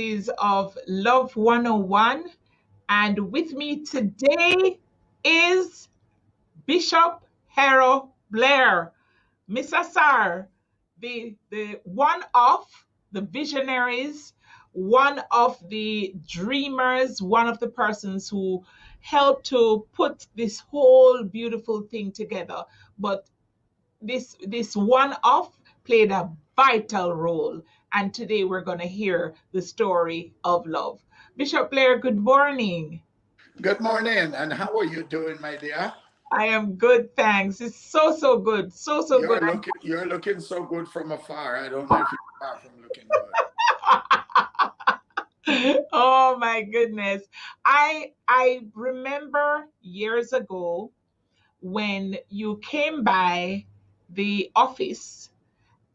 series of Love 101. And with me today is Bishop Herro Blair, Miss Asar, the one of the visionaries, one of the dreamers, one of the persons who helped to put this whole beautiful thing together. But this one off played a vital role, and today we're going to hear the story of love. Bishop Blair, good morning. Good morning, and how are you doing, my dear? I am good, thanks. It's so good, so good. You're looking so good from afar. I don't know if you're far from looking good. Oh my goodness. I remember years ago when you came by the office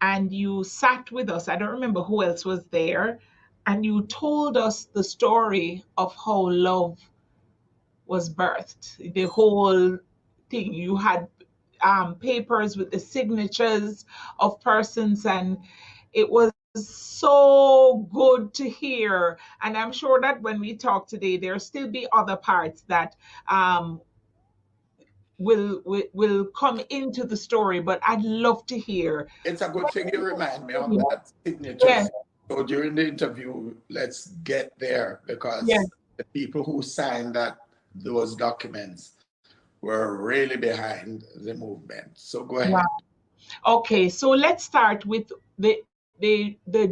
and you sat with us. I don't remember who else was there. And you told us the story of how love was birthed, the whole thing. You had papers with the signatures of persons, and it was so good to hear. And I'm sure that when we talk today, there'll still be other parts that will come into the story, but I'd love to hear. It's a good thing you remind me of that signature. Yes, So during the interview, let's get there yes. because the people who signed those documents were really behind the movement. So go Wow. ahead. Okay, so let's start with the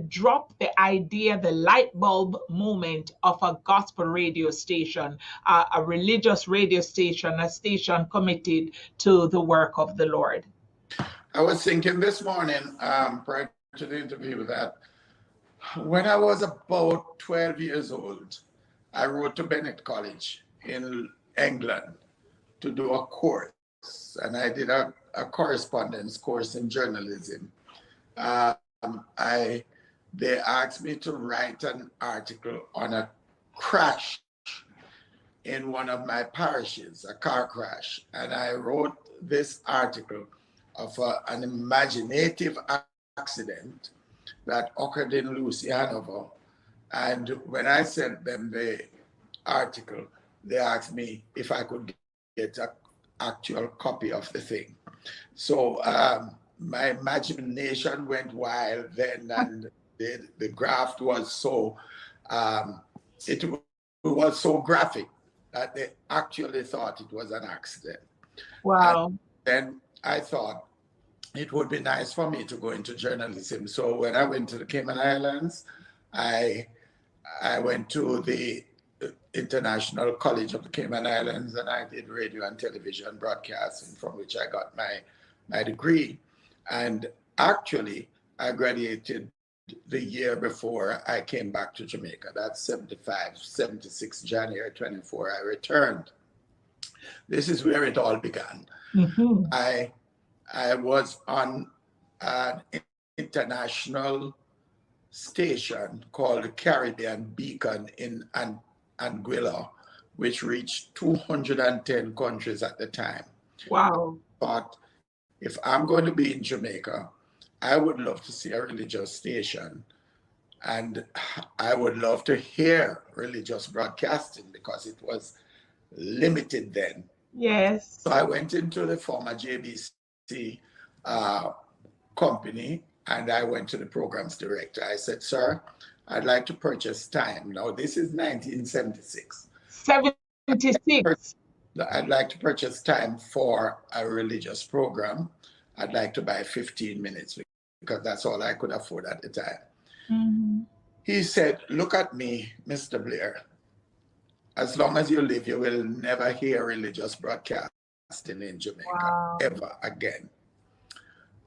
drop, the idea, the light bulb moment of a gospel radio station, a religious radio station, a station committed to the work of the Lord. I was thinking this morning, prior to the interview, that when I was about 12 years old, I wrote to Bennett College in England to do a course, and I did a correspondence course in journalism. I They asked me to write an article on a crash in one of my parishes, a car crash, and I wrote this article of an imaginative accident that occurred in Lucy, Hanover. And when I sent them the article, they asked me if I could get an actual copy of the thing. So my imagination went wild then, and the graft was it was so graphic that they actually thought it was an accident. Wow. And then I thought it would be nice for me to go into journalism. So when I went to the Cayman Islands, I went to the International College of the Cayman Islands, and I did radio and television broadcasting, from which I got my degree. And actually, I graduated the year before I came back to Jamaica. That's 76, January 24, I returned. This is where it all began. Mm-hmm. I was on an international station called the Caribbean Beacon in Anguilla, which reached 210 countries at the time. Wow. But if I'm going to be in Jamaica, I would love to see a religious station, and I would love to hear religious broadcasting because it was limited then. Yes. So I went into the former JBC company, and I went to the programs director. I said, "Sir, I'd like to purchase time." Now, this is 1976. 76. I'd like to purchase time for a religious program. I'd like to buy 15 minutes because that's all I could afford at the time. Mm-hmm. He said, "Look at me, Mr. Blair. As long as you live, you will never hear religious broadcasting in Jamaica ever again."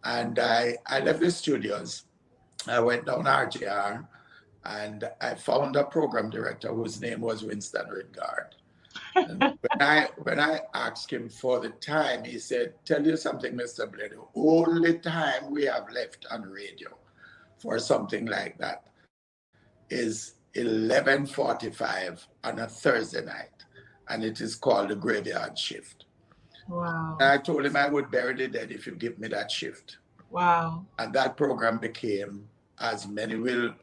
And I left the studios. I went down RJR, and I found a program director whose name was Winston Redgard. And when I asked him for the time, he said, "Tell you something, Mr. Blair, the only time we have left on radio for something like that is 11:45 on a Thursday night, and it is called the graveyard shift." Wow. And I told him I would bury the dead if you give me that shift. Wow. And that program became, as many will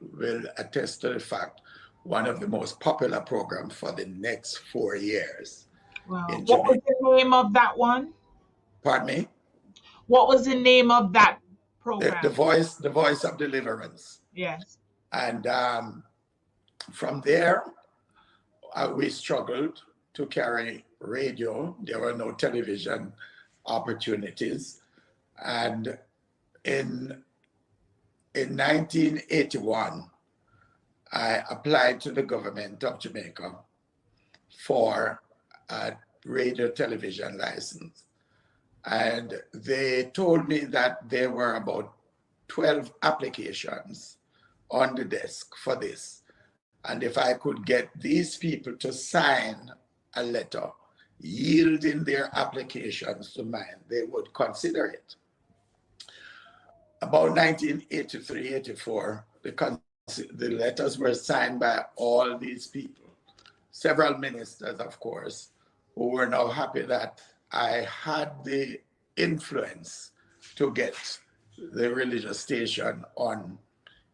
attest to the fact, one of the most popular programs for the next 4 years Wow. in What was Jamaica. the name of that one? Pardon me? What was the name of that The program? voice, the voice of deliverance. Yes. And from there, we struggled to carry radio. There were no television opportunities. And in, in 1981, I applied to the government of Jamaica for a radio television license. And they told me that there were about 12 applications on the desk for this. And if I could get these people to sign a letter yielding their applications to mine, they would consider it. About 1983, 84, the letters were signed by all these people, several ministers, of course, who were now happy that I had the influence to get the religious station on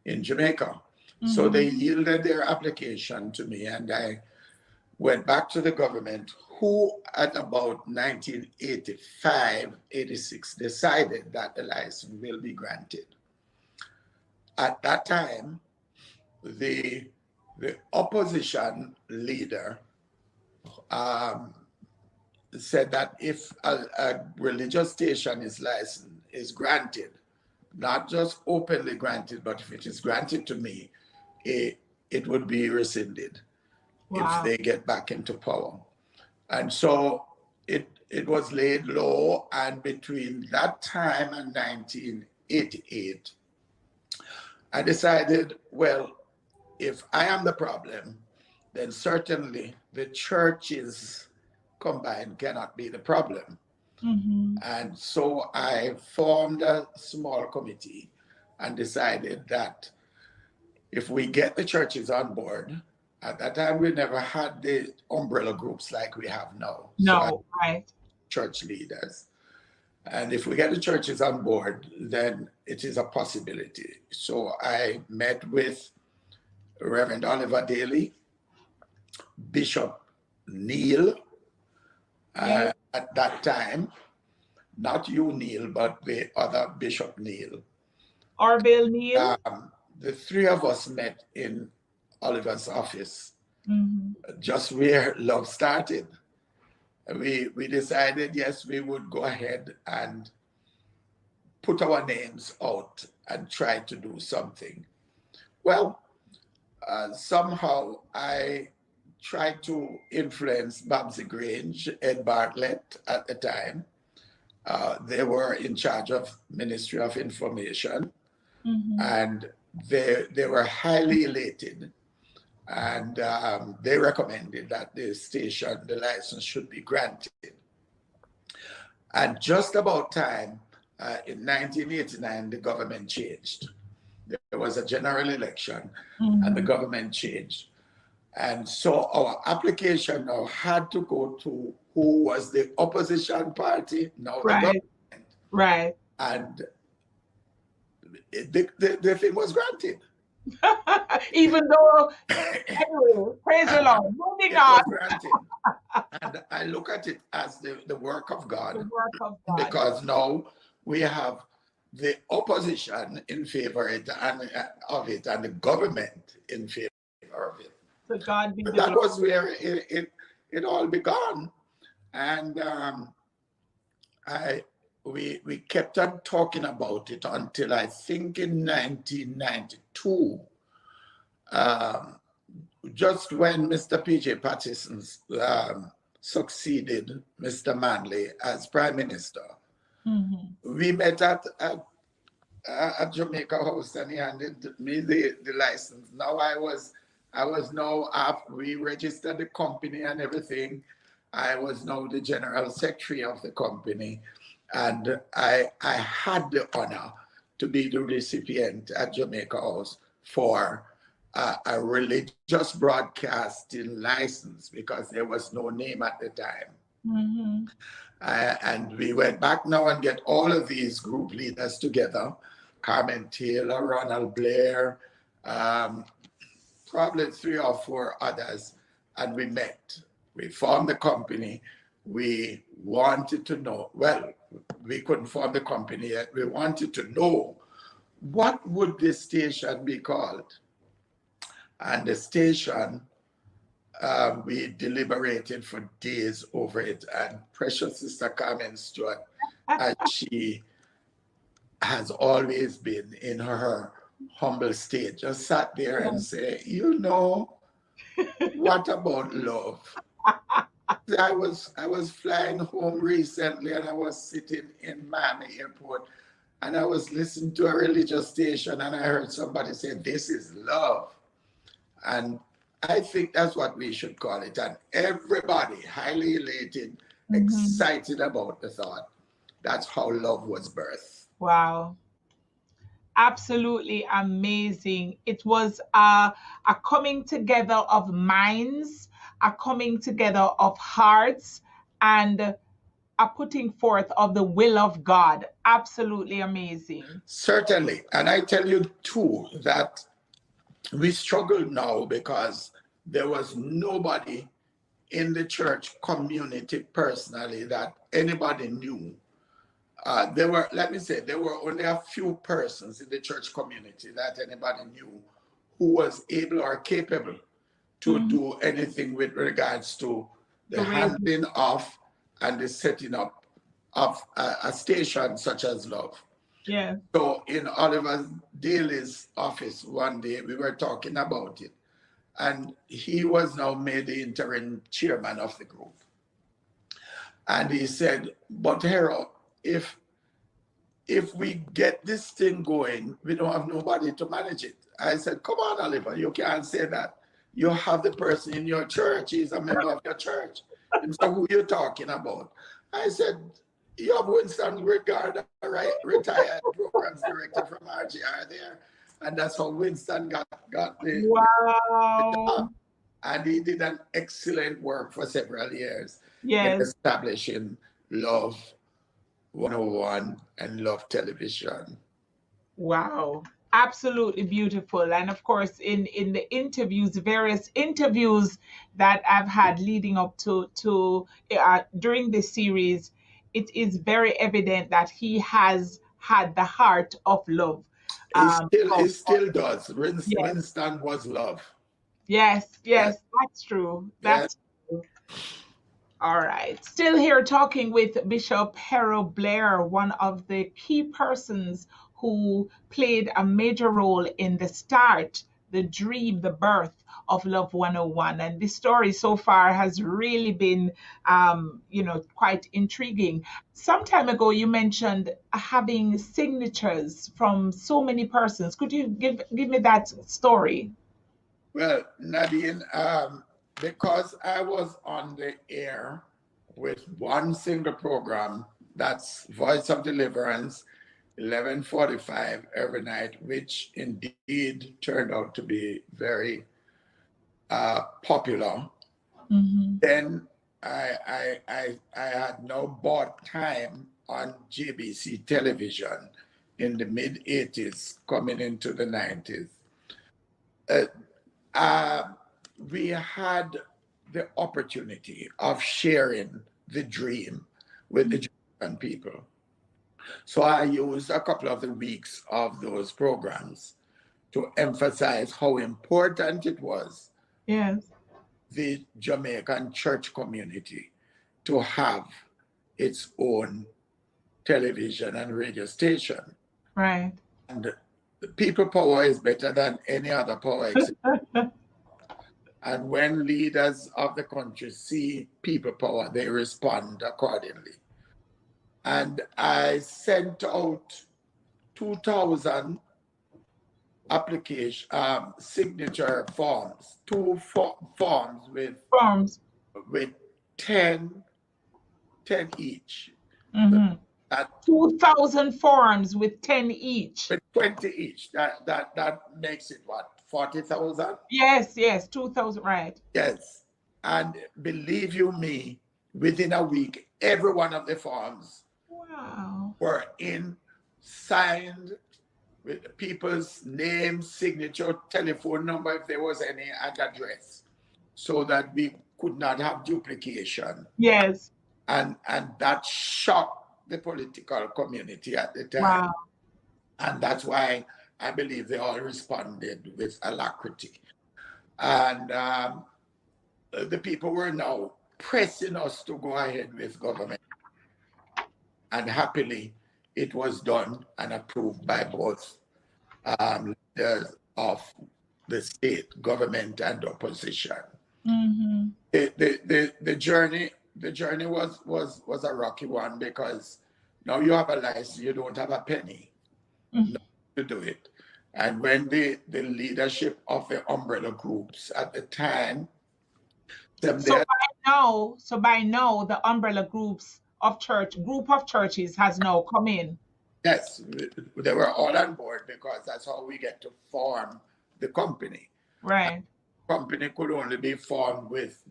in Jamaica. So they yielded their application to me, and I went back to the government, who at about 1985, 86 decided that the license will be granted. At that time, the opposition leader said that if a religious station is granted, not just openly granted, but if it is granted to me, it would be rescinded if Wow. they get back into power. And so it was laid low, and between that time and 1988, I decided, well, if I am the problem, then certainly the churches combined cannot be the problem. And so I formed a small committee and decided that if we get the churches on board, at that time we never had the umbrella groups like we have now. So I No, right. church leaders. And if we get the churches on board, then it is a possibility. So I met with Reverend Oliver Daly, Bishop Neil, Yes. at that time, not you, Neil, but the other Bishop Neil. Orville Neal. The three of us met in Oliver's office, Mm-hmm. just where love started. We decided, yes, we would go ahead and put our names out and try to do something. Well, somehow I tried to influence Babsy Grange, Ed Bartlett at the time. They were in charge of Ministry of Information, and they were highly elated, and they recommended that the station, the license should be granted. And just about time, in 1989, the government changed. There was a general election, and the government changed. And so our application now had to go to who was the opposition party, now the Right. government. Right. And the thing was granted. Even though, anyway, praise the Lord. Moving It on. was granted. And I look at it as the work of The God, work of God. because now we have the opposition in favor of it, and the government in favor of it. To God be the That glory. was where it all began. And we kept on talking about it until I think in 1992, just when Mr. P.J. Patterson succeeded Mr. Manley as Prime Minister. We met at Jamaica House, and he handed me the license. Now I was now, after we registered the company and everything, I was now the general secretary of the company, and I had the honor to be the recipient at Jamaica House for a religious broadcasting license, because there was no name at the time. And we went back now and get all of these group leaders together: Carmen Taylor, Ronald Blair, probably 3 or 4 others, and we met. We formed the company. We wanted to know, well, we couldn't form the company yet. We wanted to know what would this station be called. And the station, we deliberated for days over it. And precious Sister Carmen Stewart, as she has always been in her humble state, just sat there and say, you know, what about love? I was flying home recently and I was sitting in Miami airport and I was listening to a religious station and I heard somebody say, this is love. And I think that's what we should call it. And everybody highly elated, excited about the thought. That's how love was birthed. Wow. Absolutely amazing. It was a coming together of minds, a coming together of hearts, and a putting forth of the will of God. Absolutely amazing. Certainly. And I tell you too that we struggle now because there was nobody in the church community personally that anybody knew. There were, let me say, there were only a few persons in the church community that anybody knew who was able or capable to do anything with regards to the To raise, handing off and the setting up of a station such as Love. yeah. So in Oliver Daly's office one day, we were talking about it, and he was now made the interim chairman of the group. And he said, but Herro, if we get this thing going, we don't have nobody to manage it. I said, come on, Oliver, you can't say that. You have the person in your church. He's a member of your church. And so who you talking about? I said, you have Winston Regard, right? Retired programs director from RGR there. And that's how Winston got the Wow. job. And he did an excellent work for several years in Yes. establishing Love 101 and Love Television. Wow. Absolutely beautiful. And of course, in the interviews, various interviews that I've had leading up to during this series, it is very evident that he has had the heart of love. It still, For, it still does. yes, Winston was love. yes, Yes, yes, that's true. yes. That's true. All right. Still here talking with Bishop Herro Blair, one of the key persons who played a major role in the start, the dream, the birth of Love 101. And this story so far has really been, quite intriguing. Some time ago, you mentioned having signatures from so many persons. Could you give me that story? Well, Nadine, because I was on the air with one single program, that's Voice of Deliverance, 11:45 every night, which indeed turned out to be very popular. Hmm. Then I had now bought time on JBC television in the mid 80s, coming into the 90s. Uh, uh, we had the opportunity of sharing the dream with the Jamaican people. So I used a couple of the weeks of those programs to emphasize how important it was Yes. the Jamaican church community to have its own television and radio station. Right. And people power is better than any other power. And when leaders of the country see people power, they respond accordingly. And I sent out 2,000 application signature forms, forms Forms. with 10, 10 each. Hmm. That 2,000 forms with 10 each. with 20 each. That makes it what, 40,000? Yes, yes, 2,000, right. Yes. And believe you me, within a week, every one of the forms Wow. were in, signed, with people's name, signature, telephone number, if there was any, and address, so that we could not have duplication. Yes. And that shocked the political community at the time. Wow. And that's why I believe they all responded with alacrity. And the people were now pressing us to go ahead with government. And happily, it was done and approved by both leaders of the state government and opposition. Mm-hmm. The journey was a rocky one, because now you have a license, you don't have a penny to do it. And when the leadership of the umbrella groups at the time, So by now, the umbrella group of churches has now come in. yes, they were all on board, because that's how we get to form the company. Right. Company could only be formed with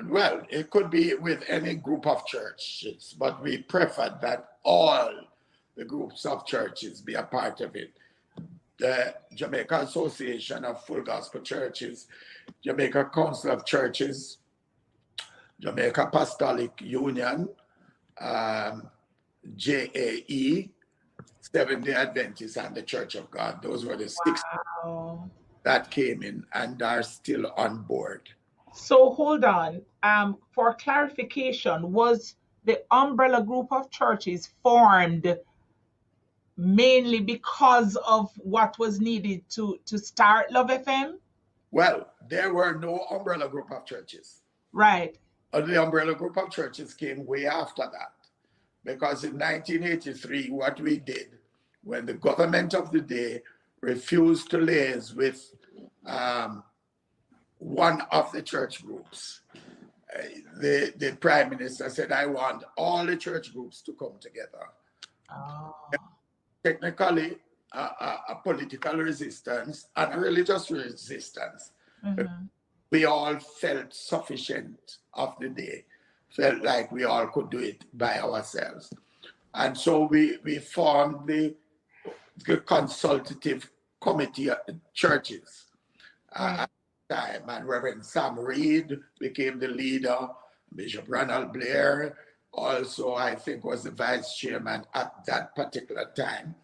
well, it could be with any group of churches, but we preferred that all the groups of churches be a part of it. The Jamaica Association of Full Gospel Churches, Jamaica Council of Churches, Jamaica Apostolic Union, JAE, Seventh-day Adventists, and the Church of God. Those were the six that came in and are still on board. So hold on. For clarification, was the umbrella group of churches formed mainly because of what was needed to start Love FM? Well, there were no umbrella group of churches. Right. The umbrella group of churches came way after that. Because in 1983, what we did, when the government of the day refused to liaise with one of the church groups, the prime minister said, I want all the church groups to come together. Oh. Technically, a political resistance and a religious resistance. Mm-hmm. We all felt sufficient of the day, felt like we all could do it by ourselves. And so we formed the consultative committee of the churches at the time. And Reverend Sam Reed became the leader. Bishop Ronald Blair also, I think, was the vice chairman at that particular time.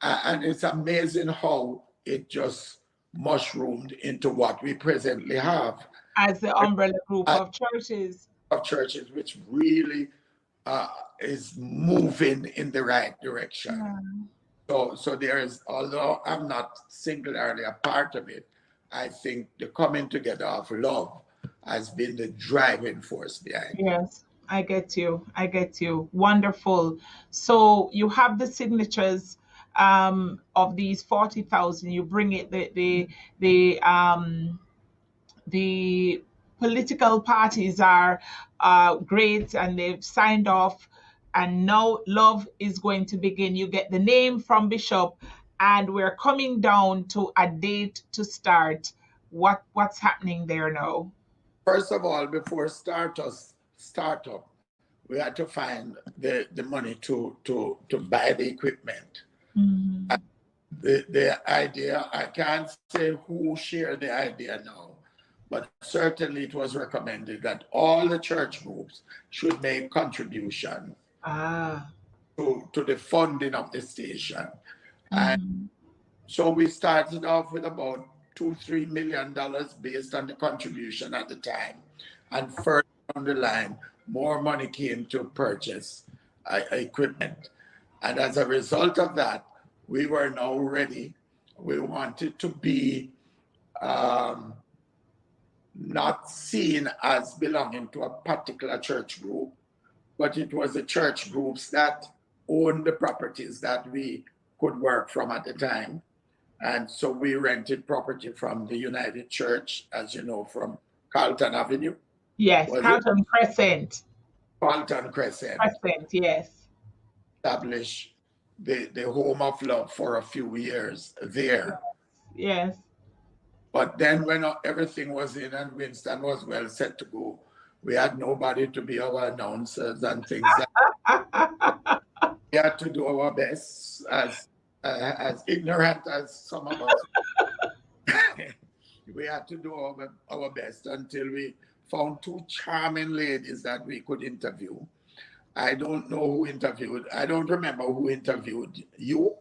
And it's amazing how it just mushroomed into what we presently have as the umbrella group of churches. Of churches, which really is moving in the right direction. Yeah. So there is, although I'm not singularly a part of it, I think the coming together of love has been the driving force behind it. Yes, I get you. I get you. Wonderful. So you have the signatures of these 40,000. You bring it the political parties are great and they've signed off, and now love is going to begin. You get the name from Bishop, and we're coming down to a date to start. What's happening there now? First of all, before startup, we had to find the money to buy the equipment. Mm-hmm. The idea, I can't say who shared the idea now, but certainly it was recommended that all the church groups should make contribution to the funding of the station. Mm-hmm. And so we started off with about $2-3 million based on the contribution at the time. And further down the line, more money came to purchase equipment. And as a result of that, we were now ready. We wanted to be not seen as belonging to a particular church group, but it was the church groups that owned the properties that we could work from at the time. And so we rented property from the United Church, as you know, from Carlton Avenue. Yes, Carlton Crescent. Carlton Crescent. Crescent, yes. Established the Home of Love for a few years there. Yes. But then when everything was in and Winston was well set to go, we had nobody to be our announcers and things like that. We had to do our best, as ignorant as some of us. We had to do our best until we found two charming ladies that we could interview. I don't know who interviewed. I don't remember who interviewed you,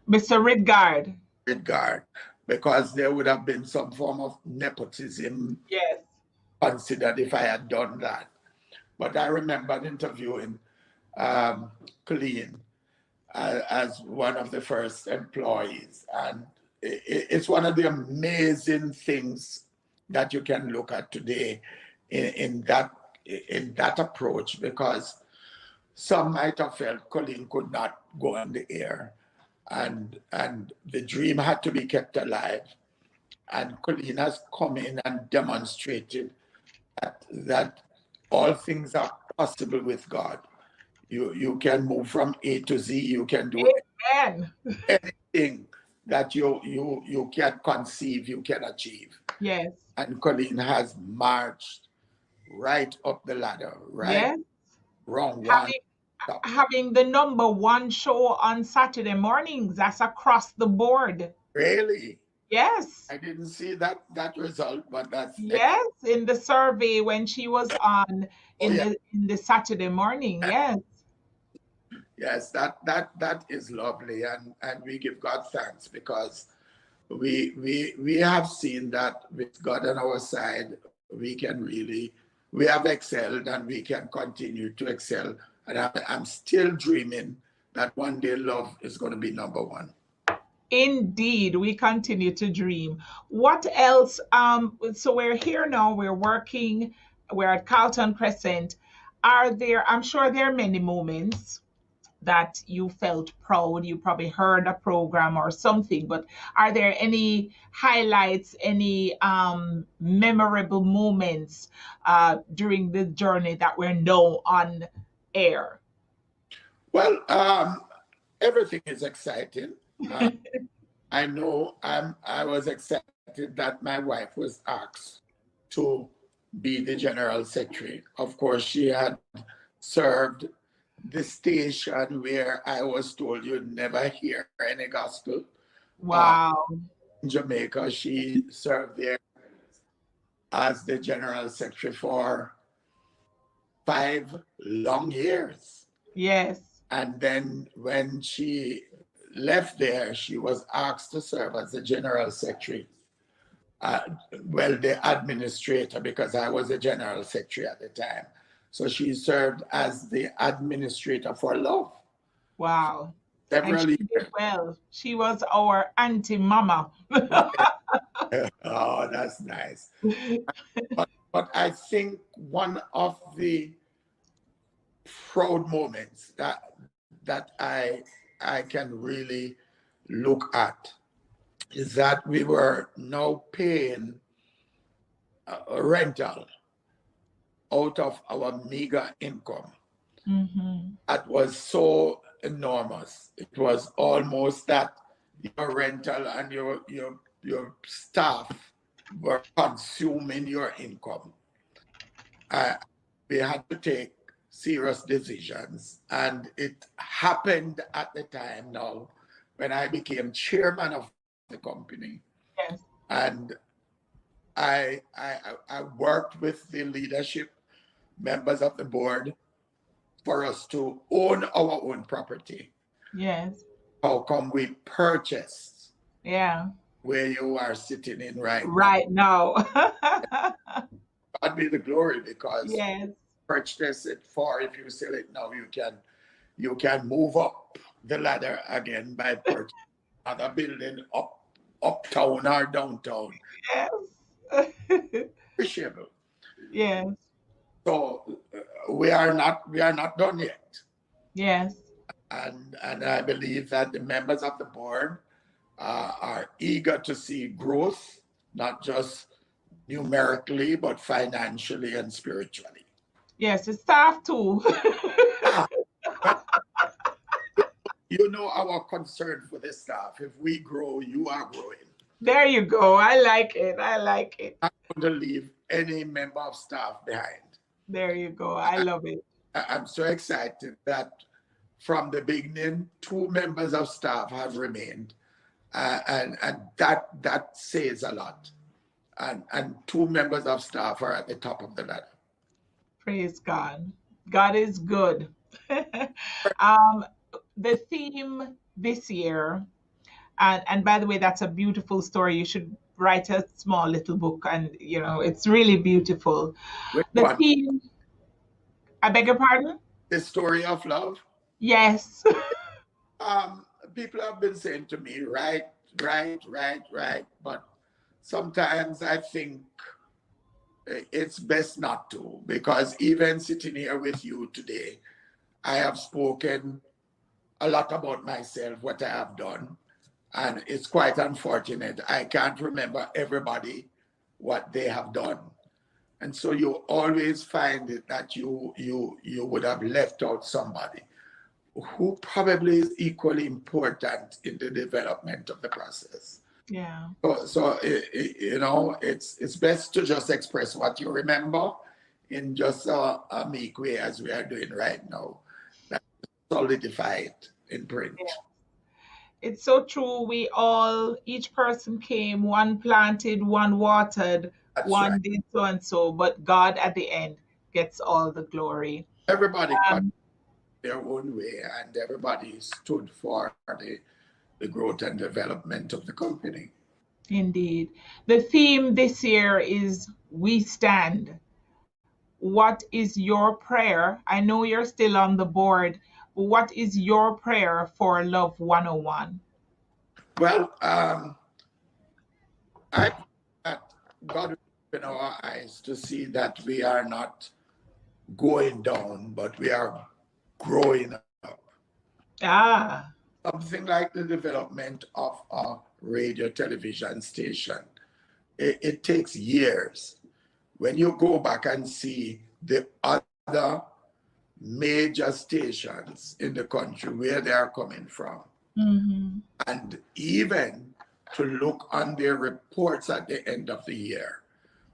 Mr. Ridgard. Edgar, because there would have been some form of nepotism Yes. considered if I had done that. But I remember interviewing Colleen as one of the first employees. And it's one of the amazing things that you can look at today in that approach, because some might have felt Colleen could not go on the air, and the dream had to be kept alive. And Colleen has come in and demonstrated that all things are possible with God. You can move from A to Z. You can do Amen. anything that you can conceive, you can achieve. Yes. And Colleen has marched right up the ladder, right? Yes. Wrong one. Having the #1 show on Saturday mornings. That's across the board. Really? Yes. I didn't see that result, but that's Yes, in the survey when she was on oh, yeah. in the Saturday morning. Yes. Yes, that is lovely, and we give God thanks, because we have seen that with God on our side, we have excelled, and we can continue to excel. And I'm still dreaming that one day love is going to be #1. Indeed, we continue to dream. What else? So we're here now, we're working, we're at Carlton Crescent. I'm sure there are many moments that you felt proud. You probably heard a program or something, but are there any highlights, any memorable moments during the journey that were now on air? Well, everything is exciting. I know I was excited that my wife was asked to be the general secretary. Of course, she had served the station where I was told you'd never hear any gospel. Wow. In Jamaica, she served there as the general secretary for 5 long years. Yes. And then when she left there, she was asked to serve as the general secretary. Well, the administrator, because I was the general secretary at the time. So she served as the administrator for love. Wow. And Several she years. did well. She was our auntie mama. Oh, that's nice. But I think one of the proud moments that I can really look at is that we were now paying a rental out of our meager income. Mm-hmm. That was so enormous. It was almost that your rental and your staff were consuming your income. We had to take serious decisions, and it happened at the time now when I became chairman of the company. Yes. And I worked with the leadership, members of the board, for us to own our own property. Yes. How come we purchased Yeah. where you are sitting in right now? God be the glory, because Yes. purchase it for, if you sell it now, you can move up the ladder again by purchasing another building uptown or downtown. Yes. Appreciable. Yes. So we are not done yet. Yes. And I believe that the members of the board are eager to see growth, not just numerically, but financially and spiritually. Yes, the staff too. You know our concern for the staff. If we grow, you are growing. There you go. I like it. I like it. I'm not going to leave any member of staff behind. There you go. I love it. I'm so excited that from the beginning, 2 members of staff have remained, and that says a lot. And 2 members of staff are at the top of the ladder. Praise God. God is good. um, the theme this year, and by the way, that's a beautiful story. You should write a small little book, and it's really beautiful. Which The one? theme, I beg your pardon? The story of love. Yes. People have been saying to me, right, but sometimes I think it's best not to, because even sitting here with you today, I have spoken a lot about myself, what I have done, and it's quite unfortunate. I can't remember everybody what they have done. And so you always find it that you would have left out somebody who probably is equally important in the development of the process. Yeah. So it's best to just express what you remember in just a meek way, as we are doing right now. That solidify it in print. Yeah. It's so true. Each person came, one planted, one watered, That's one right. did so and so, but God at the end gets all the glory. Everybody cut their own way, and everybody stood for the growth and development of the company. Indeed. The theme this year is We Stand. What is your prayer? I know you're still on the board, but what is your prayer for Love 101? Well, I that God will open our eyes to see that we are not going down, but we are growing up. Ah, Something like the development of a radio television station. It takes years. When you go back and see the other major stations in the country, where they are coming from, and even to look on their reports at the end of the year,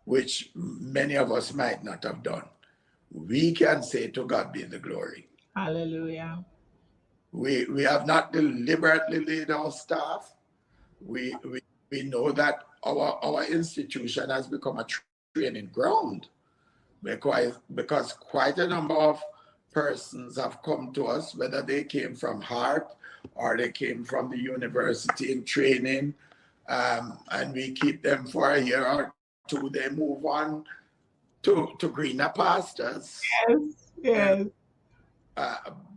which many of us might not have done, we can say to God be the glory. hallelujah. We have not deliberately laid our staff. We know that our institution has become a training ground, because quite a number of persons have come to us, whether they came from Hart or they came from the university in training, and we keep them for a year or two. They move on to greener pastures. Yes, yes.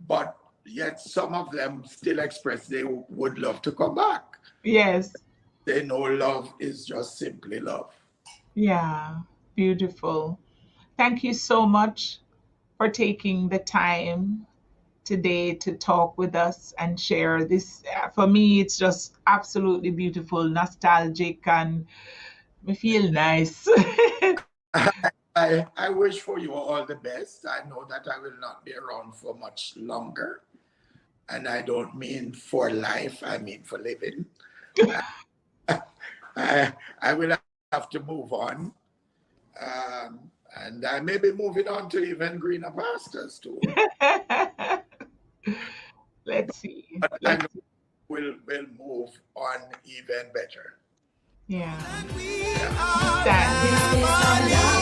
But yet some of them still express they would love to come back. Yes. They know love is just simply love. Yeah, beautiful. Thank you so much for taking the time today to talk with us and share this. For me, it's just absolutely beautiful, nostalgic, and I feel nice. I wish for you all the best. I know that I will not be around for much longer. And I don't mean for life, I mean for living. I will have to move on. And I may be moving on to even greener pastures too. Let's see. But I know we'll move on even better. Yeah. Yeah.